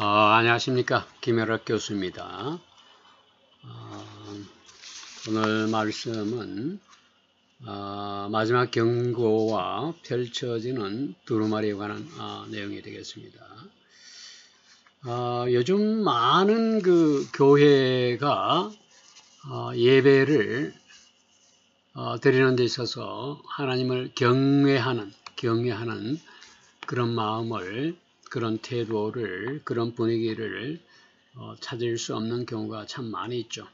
안녕하십니까. 김혜락 교수입니다. 오늘 말씀은 마지막 경고와 펼쳐지는 두루마리에 관한 내용이 되겠습니다. 요즘 많은 그 교회가 예배를 드리는 데 있어서 하나님을 경외하는 그런 마음을, 그런 태도를, 그런 분위기를 찾을 수 없는 경우가 참 많이 있죠.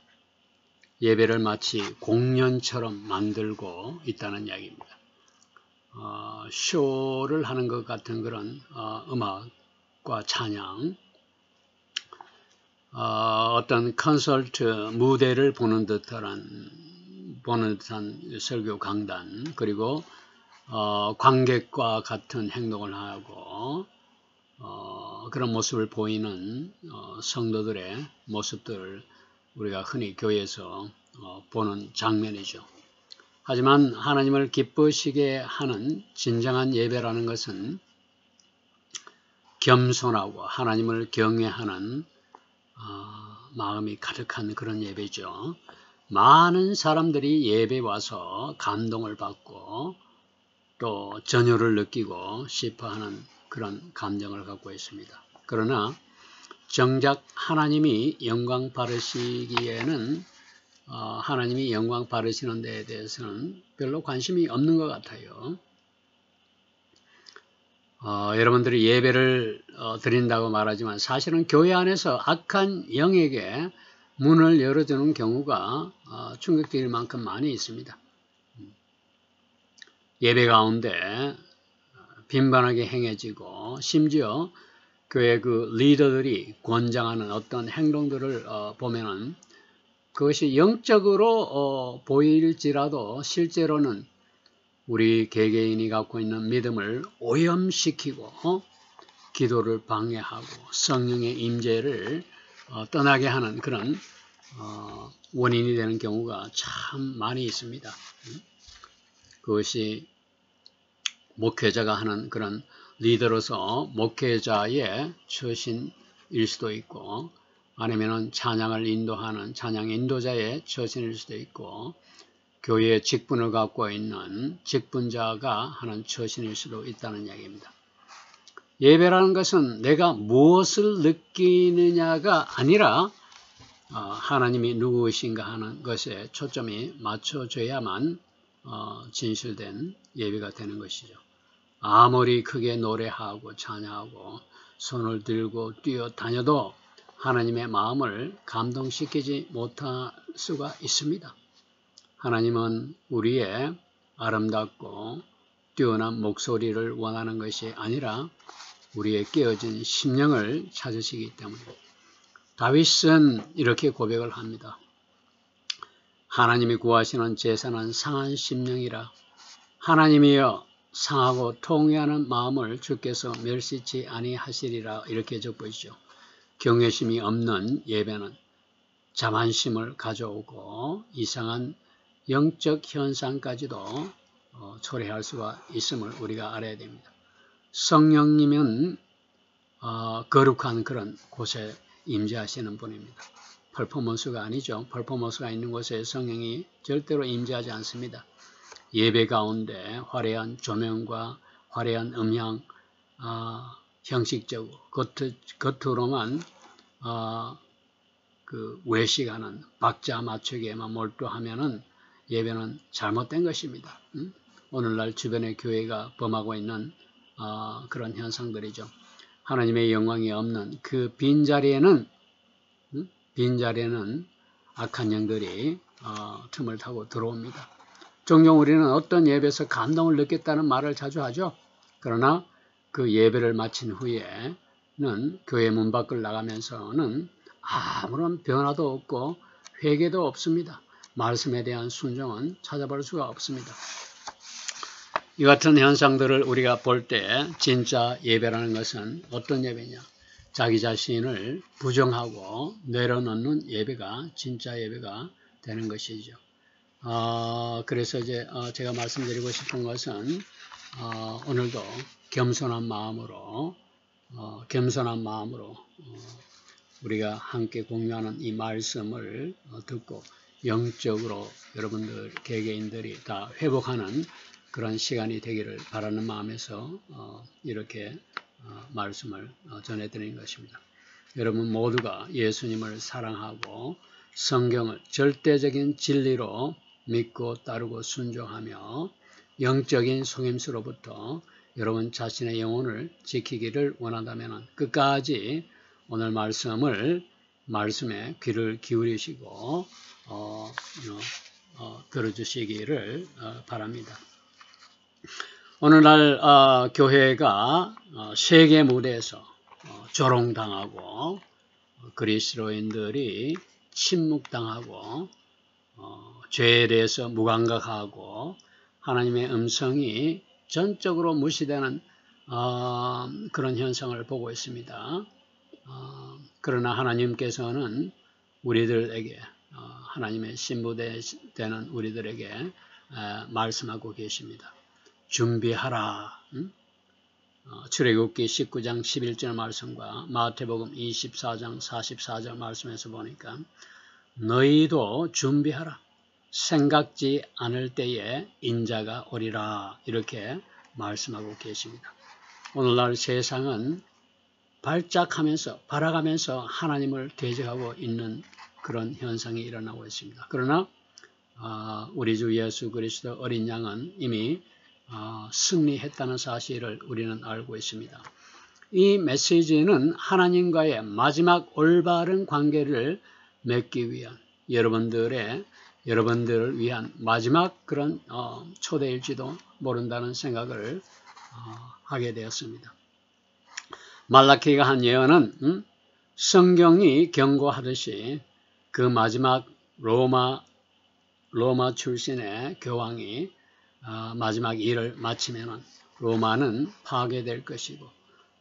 예배를 마치 공연처럼 만들고 있다는 이야기입니다. 쇼를 하는 것 같은 그런 음악과 찬양, 어떤 콘서트 무대를 보는 듯한 설교 강단, 그리고 관객과 같은 행동을 하고 그런 모습을 보이는 성도들의 모습들을 우리가 흔히 교회에서 보는 장면이죠. 하지만 하나님을 기쁘시게 하는 진정한 예배라는 것은 겸손하고 하나님을 경외하는 마음이 가득한 그런 예배죠. 많은 사람들이 예배 와서 감동을 받고 또 전율을 느끼고 싶어하는 그런 감정을 갖고 있습니다. 그러나 정작 하나님이 영광 받으시기에는 하나님이 영광 받으시는 데에 대해서는 별로 관심이 없는 것 같아요. 여러분들이 예배를 드린다고 말하지만 사실은 교회 안에서 악한 영에게 문을 열어주는 경우가 충격적일 만큼 많이 있습니다. 예배 가운데 빈번하게 행해지고 심지어 교회 그 리더들이 권장하는 어떤 행동들을 보면은 그것이 영적으로 보일지라도 실제로는 우리 개개인이 갖고 있는 믿음을 오염시키고 기도를 방해하고 성령의 임재를 떠나게 하는 그런 원인이 되는 경우가 참 많이 있습니다. 그것이 목회자가 하는 그런 리더로서 목회자의 처신일 수도 있고 아니면은 찬양을 인도하는 찬양 인도자의 처신일 수도 있고 교회의 직분을 갖고 있는 직분자가 하는 처신일 수도 있다는 이야기입니다. 예배라는 것은 내가 무엇을 느끼느냐가 아니라 하나님이 누구이신가 하는 것에 초점이 맞춰져야만 진실된 예배가 되는 것이죠. 아무리 크게 노래하고 찬양하고 손을 들고 뛰어다녀도 하나님의 마음을 감동시키지 못할 수가 있습니다. 하나님은 우리의 아름답고 뛰어난 목소리를 원하는 것이 아니라 우리의 깨어진 심령을 찾으시기 때문에 다윗은 이렇게 고백을 합니다. 하나님이 구하시는 제사는 상한 심령이라. 하나님이여 상하고 통회하는 마음을 주께서 멸시치 아니하시리라. 이렇게 적보이죠. 경외심이 없는 예배는 자만심을 가져오고 이상한 영적 현상까지도 초래할 수가 있음을 우리가 알아야 됩니다. 성령님은 거룩한 그런 곳에 임재하시는 분입니다. 퍼포먼스가 아니죠. 퍼포먼스가 있는 곳에 성령이 절대로 임재하지 않습니다. 예배 가운데 화려한 조명과 화려한 음향, 형식적으로 겉으로만 그 외식하는 박자 맞추기에만 몰두하면은 예배는 잘못된 것입니다. 오늘날 주변의 교회가 범하고 있는 그런 현상들이죠. 하나님의 영광이 없는 그 빈자리에는 악한 영들이 틈을 타고 들어옵니다. 종종 우리는 어떤 예배에서 감동을 느꼈다는 말을 자주 하죠. 그러나 그 예배를 마친 후에는 교회 문 밖을 나가면서는 아무런 변화도 없고 회개도 없습니다. 말씀에 대한 순종은 찾아볼 수가 없습니다. 이 같은 현상들을 우리가 볼 때 진짜 예배라는 것은 어떤 예배냐? 자기 자신을 부정하고 내려놓는 예배가 진짜 예배가 되는 것이죠. 그래서 이제 제가 말씀드리고 싶은 것은 오늘도 겸손한 마음으로 겸손한 마음으로 우리가 함께 공유하는 이 말씀을 듣고 영적으로 여러분들 개개인들이 다 회복하는 그런 시간이 되기를 바라는 마음에서 이렇게 말씀을 전해드리는 것입니다. 여러분 모두가 예수님을 사랑하고 성경을 절대적인 진리로 믿고 따르고 순종하며 영적인 속임수로부터 여러분 자신의 영혼을 지키기를 원한다면 끝까지 오늘 말씀에 귀를 기울이시고 들어주시기를 바랍니다. 오늘날 교회가 세계 무대에서 조롱당하고 그리스도인들이 침묵당하고 죄에 대해서 무감각하고 하나님의 음성이 전적으로 무시되는 그런 현상을 보고 있습니다. 그러나 하나님께서는 우리들에게 하나님의 신부되는 우리들에게 말씀하고 계십니다. 준비하라. 출애굽기 19장 11절 말씀과 마태복음 24장 44절 말씀에서 보니까 너희도 준비하라. 생각지 않을 때에 인자가 오리라. 이렇게 말씀하고 계십니다. 오늘날 세상은 발악하면서 하나님을 대적하고 있는 그런 현상이 일어나고 있습니다. 그러나 우리 주 예수 그리스도 어린 양은 이미 승리했다는 사실을 우리는 알고 있습니다. 이 메시지는 하나님과의 마지막 올바른 관계를 맺기 위한 여러분들을 위한 마지막 그런 초대일지도 모른다는 생각을 하게 되었습니다. 말라키가 한 예언은 성경이 경고하듯이 그 마지막 로마 출신의 교황이 마지막 일을 마치면 로마는 파괴될 것이고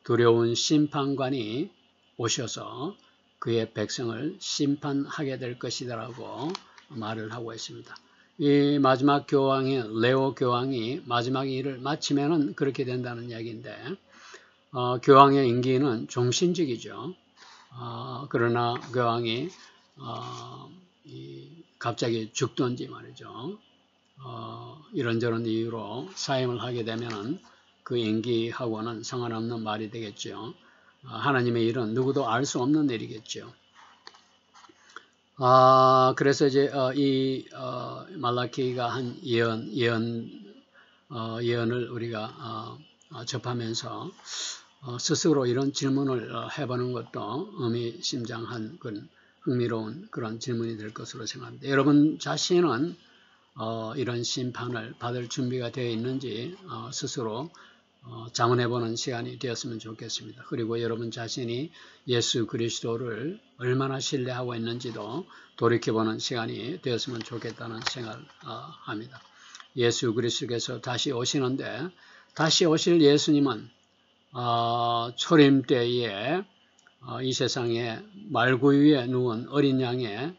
두려운 심판관이 오셔서 그의 백성을 심판하게 될 것이라고 말을 하고 있습니다. 이 마지막 교황인 레오 교황이 마지막 일을 마치면 그렇게 된다는 이야기인데 교황의 임기는 종신직이죠. 그러나 교황이 갑자기 죽든지 말이죠. 이런저런 이유로 사임을 하게 되면 그 임기하고는 상관없는 말이 되겠죠. 하나님의 일은 누구도 알 수 없는 일이겠죠. 그래서 이제 이 말라키가 한 예언을 우리가 접하면서 스스로 이런 질문을 해보는 것도 의미심장한 흥미로운 그런 질문이 될 것으로 생각합니다. 여러분 자신은 이런 심판을 받을 준비가 되어 있는지 스스로 자문해보는 시간이 되었으면 좋겠습니다. 그리고 여러분 자신이 예수 그리스도를 얼마나 신뢰하고 있는지도 돌이켜보는 시간이 되었으면 좋겠다는 생각을 합니다. 예수 그리스도께서 다시 오시는데 다시 오실 예수님은 초림 때에 이 세상에 말구 위에 누운 어린 양의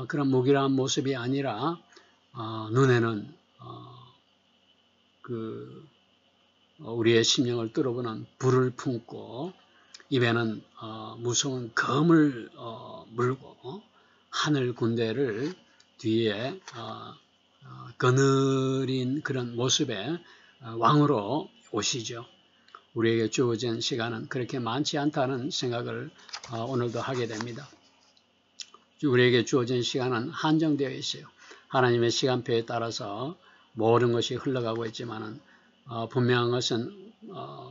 그런 무기라한 모습이 아니라 눈에는 우리의 심령을 뚫어보는 불을 품고 입에는 무서운 검을 물고 하늘 군대를 뒤에 거느린 그런 모습의 왕으로 오시죠. 우리에게 주어진 시간은 그렇게 많지 않다는 생각을 오늘도 하게 됩니다. 우리에게 주어진 시간은 한정되어 있어요. 하나님의 시간표에 따라서 모든 것이 흘러가고 있지만은 분명한 것은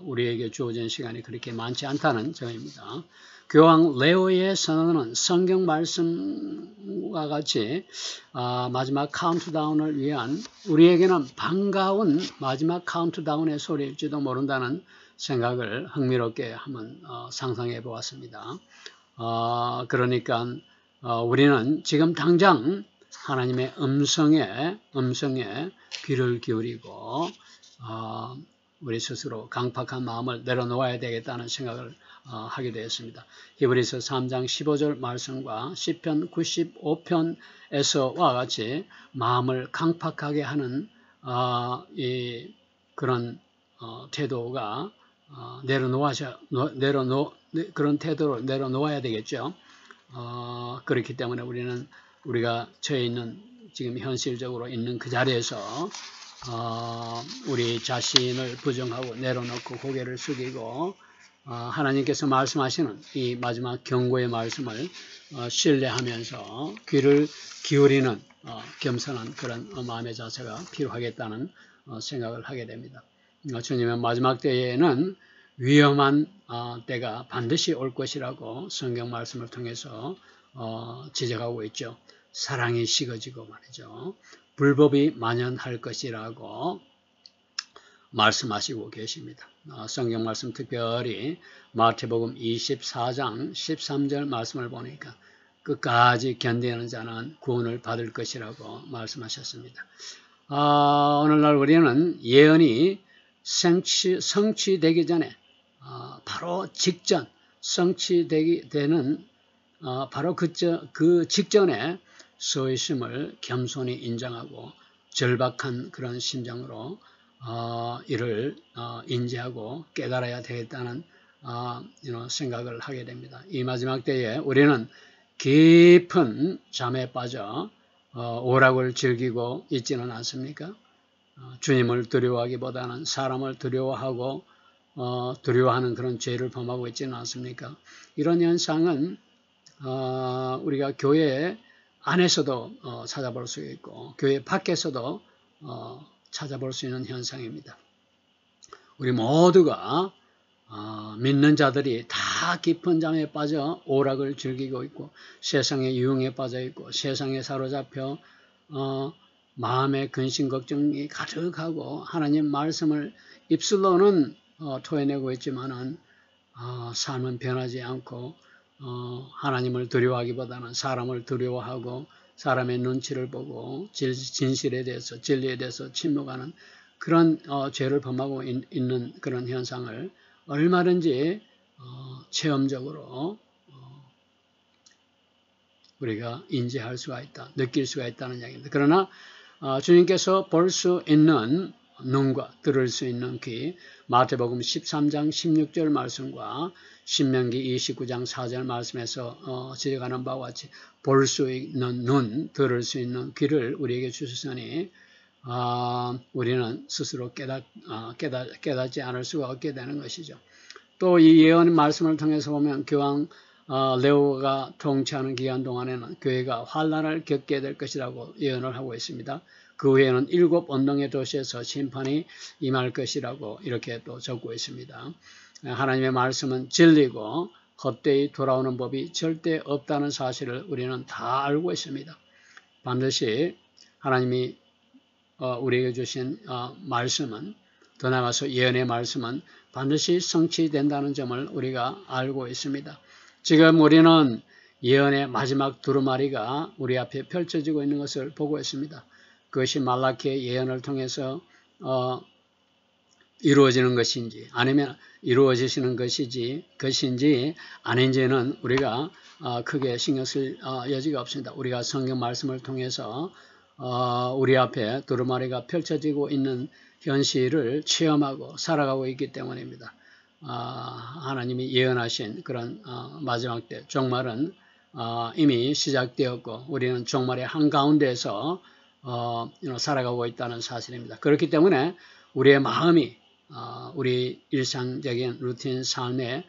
우리에게 주어진 시간이 그렇게 많지 않다는 점입니다. 교황 레오의 선언은 성경 말씀과 같이 마지막 카운트다운을 위한 우리에게는 반가운 마지막 카운트다운의 소리일지도 모른다는 생각을 흥미롭게 한번 상상해 보았습니다. 그러니까 우리는 지금 당장 하나님의 음성에 귀를 기울이고 우리 스스로 강팍한 마음을 내려놓아야 되겠다는 생각을 하게 되었습니다. 히브리서 3장 15절 말씀과 시편 95편에서와 같이 마음을 강팍하게 하는 그런 태도가 그런 태도로 내려놓아야 되겠죠. 그렇기 때문에 우리가 처해 있는 지금 현실적으로 있는 그 자리에서 우리 자신을 부정하고 내려놓고 고개를 숙이고 하나님께서 말씀하시는 이 마지막 경고의 말씀을 신뢰하면서 귀를 기울이는 겸손한 그런 마음의 자세가 필요하겠다는 생각을 하게 됩니다. 주님의 마지막 때에는 위험한 때가 반드시 올 것이라고 성경 말씀을 통해서 지적하고 있죠. 사랑이 식어지고 말이죠. 불법이 만연할 것이라고 말씀하시고 계십니다. 성경 말씀 특별히 마태복음 24장 13절 말씀을 보니까 끝까지 견디는 자는 구원을 받을 것이라고 말씀하셨습니다. 오늘날 우리는 예언이 성취되기 전에 바로 직전 성취되는 바로 그 직전에 서 있음을 겸손히 인정하고 절박한 그런 심정으로 이를 인지하고 깨달아야 되겠다는 생각을 하게 됩니다. 이 마지막 때에 우리는 깊은 잠에 빠져 오락을 즐기고 있지는 않습니까? 주님을 두려워하기보다는 사람을 두려워하고 두려워하는 그런 죄를 범하고 있지는 않습니까? 이런 현상은 우리가 교회 안에서도 찾아볼 수 있고 교회 밖에서도 찾아볼 수 있는 현상입니다. 우리 모두가 믿는 자들이 다 깊은 잠에 빠져 오락을 즐기고 있고 세상의 유흥에 빠져 있고 세상에 사로잡혀 마음의 근심 걱정이 가득하고 하나님 말씀을 입술로는 토해내고 있지만은 삶은 변하지 않고 하나님을 두려워하기보다는 사람을 두려워하고 사람의 눈치를 보고 진실에 대해서 진리에 대해서 침묵하는 그런 죄를 범하고 있는 그런 현상을 얼마든지 체험적으로 우리가 인지할 수가 있다, 느낄 수가 있다는 이야기입니다. 그러나 주님께서 볼 수 있는 눈과 들을 수 있는 귀, 마태복음 13장 16절 말씀과 신명기 29장 4절 말씀에서 지적하는 바와 같이 볼 수 있는 눈, 들을 수 있는 귀를 우리에게 주셨으니 우리는 스스로 깨닫지 않을 수가 없게 되는 것이죠. 또 이 예언의 말씀을 통해서 보면 교황 레오가 통치하는 기간 동안에는 교회가 환난을 겪게 될 것이라고 예언을 하고 있습니다. 그 후에는 7 언덕의 도시에서 심판이 임할 것이라고 이렇게 또 적고 있습니다. 하나님의 말씀은 진리고 헛되이 돌아오는 법이 절대 없다는 사실을 우리는 다 알고 있습니다. 반드시 하나님이 우리에게 주신 말씀은, 더 나아가서 예언의 말씀은 반드시 성취된다는 점을 우리가 알고 있습니다. 지금 우리는 예언의 마지막 두루마리가 우리 앞에 펼쳐지고 있는 것을 보고 있습니다. 그것이 말라키의 예언을 통해서 이루어지는 것인지 아니면 이루어지시는 것인지 아닌지는 우리가 크게 신경 쓸 여지가 없습니다. 우리가 성경 말씀을 통해서 우리 앞에 두루마리가 펼쳐지고 있는 현실을 체험하고 살아가고 있기 때문입니다. 하나님이 예언하신 그런 마지막 때 종말은 이미 시작되었고 우리는 종말의 한가운데에서 살아가고 있다는 사실입니다. 그렇기 때문에 우리의 마음이 우리 일상적인 루틴 삶의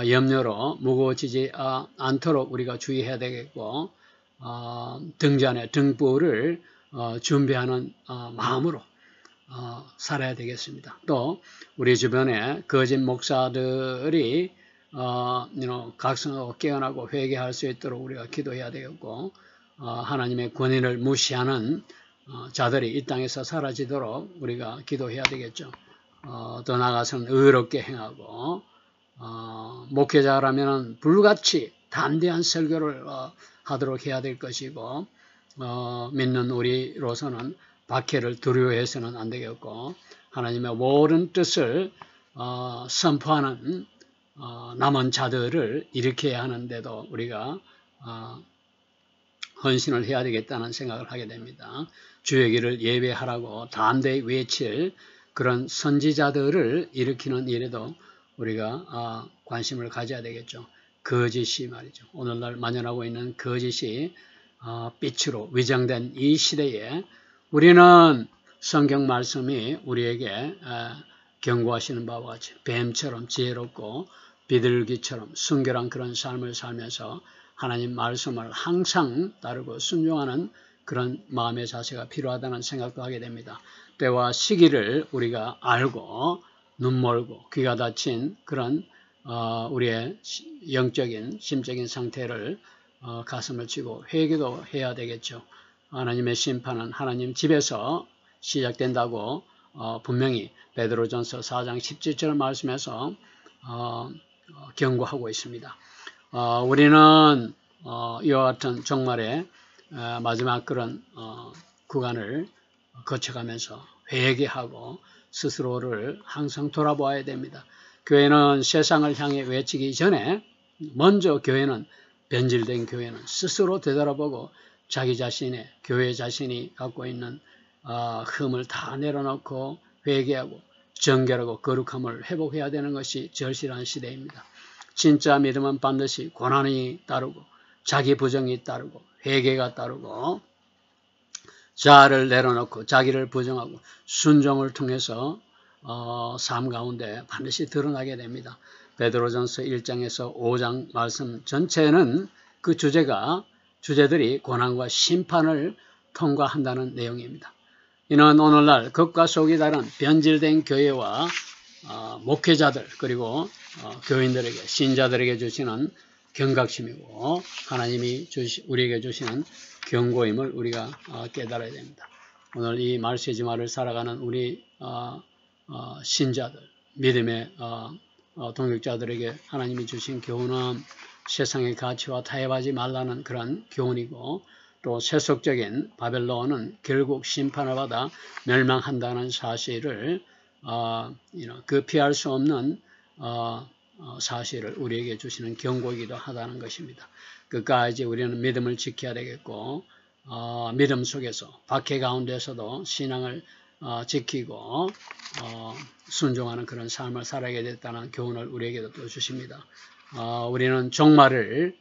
염려로 무거워지지 않도록 우리가 주의해야 되겠고 등잔의 등불을 준비하는 마음으로 살아야 되겠습니다. 또 우리 주변에 거짓 목사들이 각성하고 깨어나고 회개할 수 있도록 우리가 기도해야 되겠고 하나님의 권위를 무시하는 자들이 이 땅에서 사라지도록 우리가 기도해야 되겠죠. 더 나아가서는 의롭게 행하고 목회자라면 불같이 담대한 설교를 하도록 해야 될 것이고 믿는 우리로서는 박해를 두려워해서는 안 되겠고 하나님의 모든 뜻을 선포하는 남은 자들을 일으켜야 하는데도 우리가 헌신을 해야 되겠다는 생각을 하게 됩니다. 주의 길을 예배하라고 담대히 외칠 그런 선지자들을 일으키는 일에도 우리가 관심을 가져야 되겠죠. 거짓이 말이죠. 오늘날 만연하고 있는 거짓이 빛으로 위장된 이 시대에 우리는 성경 말씀이 우리에게 경고하시는 바와 같이 뱀처럼 지혜롭고 비둘기처럼 순결한 그런 삶을 살면서 하나님 말씀을 항상 따르고 순종하는 그런 마음의 자세가 필요하다는 생각도 하게 됩니다. 때와 시기를 우리가 알고 눈 멀고 귀가 닫힌 그런 우리의 영적인 심적인 상태를 가슴을 치고 회개도 해야 되겠죠. 하나님의 심판은 하나님 집에서 시작된다고 분명히 베드로전서 4장 17절 말씀에서 경고하고 있습니다. 우리는 이와 같은 종말의 마지막 그런 구간을 거쳐가면서 회개하고 스스로를 항상 돌아보아야 됩니다. 교회는 세상을 향해 외치기 전에 먼저 변질된 교회는 스스로 되돌아보고 자기 자신의 교회 자신이 갖고 있는 흠을 다 내려놓고 회개하고 정결하고 거룩함을 회복해야 되는 것이 절실한 시대입니다. 진짜 믿음은 반드시 고난이 따르고 자기 부정이 따르고 회개가 따르고 자아를 내려놓고 자기를 부정하고 순종을 통해서 삶 가운데 반드시 드러나게 됩니다. 베드로전서 1장에서 5장 말씀 전체는 그 주제들이 고난과 심판을 통과한다는 내용입니다. 이는 오늘날 겉과 속이 다른 변질된 교회와 목회자들 그리고 교인들에게 신자들에게 주시는 경각심이고 하나님이 우리에게 주시는 경고임을 우리가 깨달아야 됩니다. 오늘 이 말세지마를 살아가는 우리 신자들, 믿음의 동역자들에게 하나님이 주신 교훈은 세상의 가치와 타협하지 말라는 그런 교훈이고 또 세속적인 바벨론은 결국 심판을 받아 멸망한다는 사실을 그 피할 수 없는 사실을 우리에게 주시는 경고이기도 하다는 것입니다. 끝까지 우리는 믿음을 지켜야 되겠고 믿음 속에서 박해 가운데서도 신앙을 지키고 순종하는 그런 삶을 살아야 됐다는 교훈을 우리에게도 또 주십니다. 우리는 종말을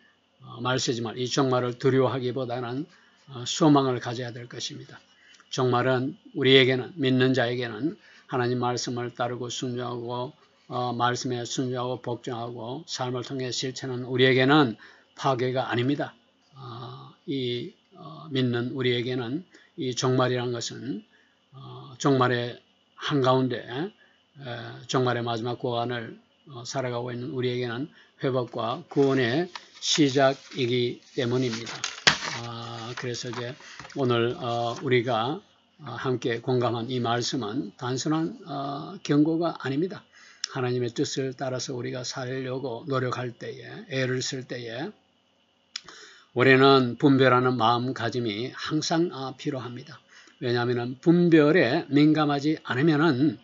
말세지만 이 종말을 두려워하기보다는 소망을 가져야 될 것입니다. 종말은 우리에게는 믿는 자에게는 하나님 말씀을 따르고 순종하고 말씀에 순종하고 복종하고 삶을 통해 실천하는 우리에게는 파괴가 아닙니다. 믿는 우리에게는 이 종말이라는 것은 종말의 한가운데 종말의 마지막 구간을 살아가고 있는 우리에게는 회복과 구원의 시작이기 때문입니다. 그래서 이제 오늘 우리가 함께 공감한 이 말씀은 단순한 경고가 아닙니다. 하나님의 뜻을 따라서 우리가 살려고 노력할 때에 애를 쓸 때에 우리는 분별하는 마음가짐이 항상 필요합니다. 왜냐하면 분별에 민감하지 않으면은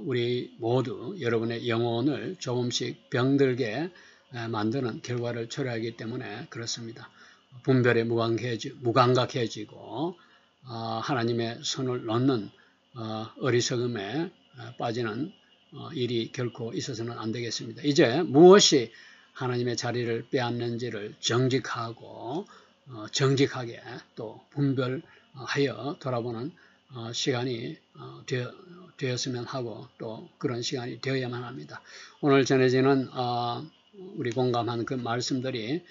우리 모두 여러분의 영혼을 조금씩 병들게 만드는 결과를 초래하기 때문에 그렇습니다. 분별에 무감각해지고 하나님의 손을 놓는 어리석음에 빠지는 일이 결코 있어서는 안 되겠습니다. 이제 무엇이 하나님의 자리를 빼앗는지를 정직하게 또 분별하여 돌아보는 시간이 되었으면 하고 또 그런 시간이 되어야만 합니다. 오늘 전해지는 우리 공감한 그 말씀들이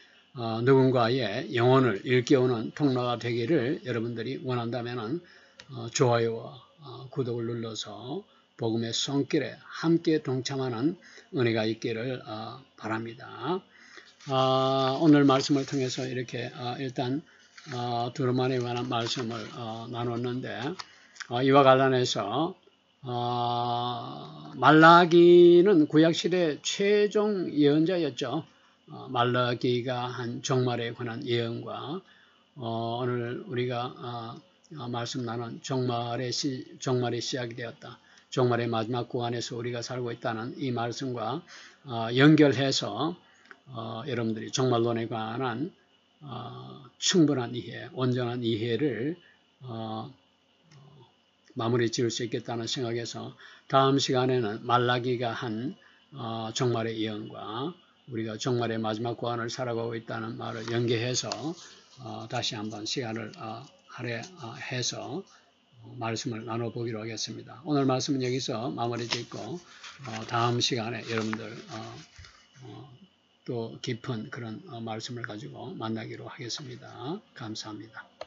누군가의 영혼을 일깨우는 통로가 되기를 여러분들이 원한다면 좋아요와 구독을 눌러서 복음의 손길에 함께 동참하는 은혜가 있기를 바랍니다. 오늘 말씀을 통해서 이렇게 일단 두루마리에 관한 말씀을 나눴는데 이와 관련해서 말라기는 구약시대 최종 예언자였죠. 말라기가 한 종말에 관한 예언과 오늘 우리가 말씀 나눈 종말이 시작이 되었다. 종말의 마지막 구간에서 우리가 살고 있다는 이 말씀과 연결해서 여러분들이 종말론에 관한 충분한 이해, 온전한 이해를 마무리 지을 수 있겠다는 생각에서 다음 시간에는 말라기가 한 종말의 예언과 우리가 종말의 마지막 고난을 살아가고 있다는 말을 연계해서 다시 한번 시간을 할애해서 말씀을 나눠보기로 하겠습니다. 오늘 말씀은 여기서 마무리 짓고 다음 시간에 여러분들 또 깊은 그런 말씀을 가지고 만나기로 하겠습니다. 감사합니다.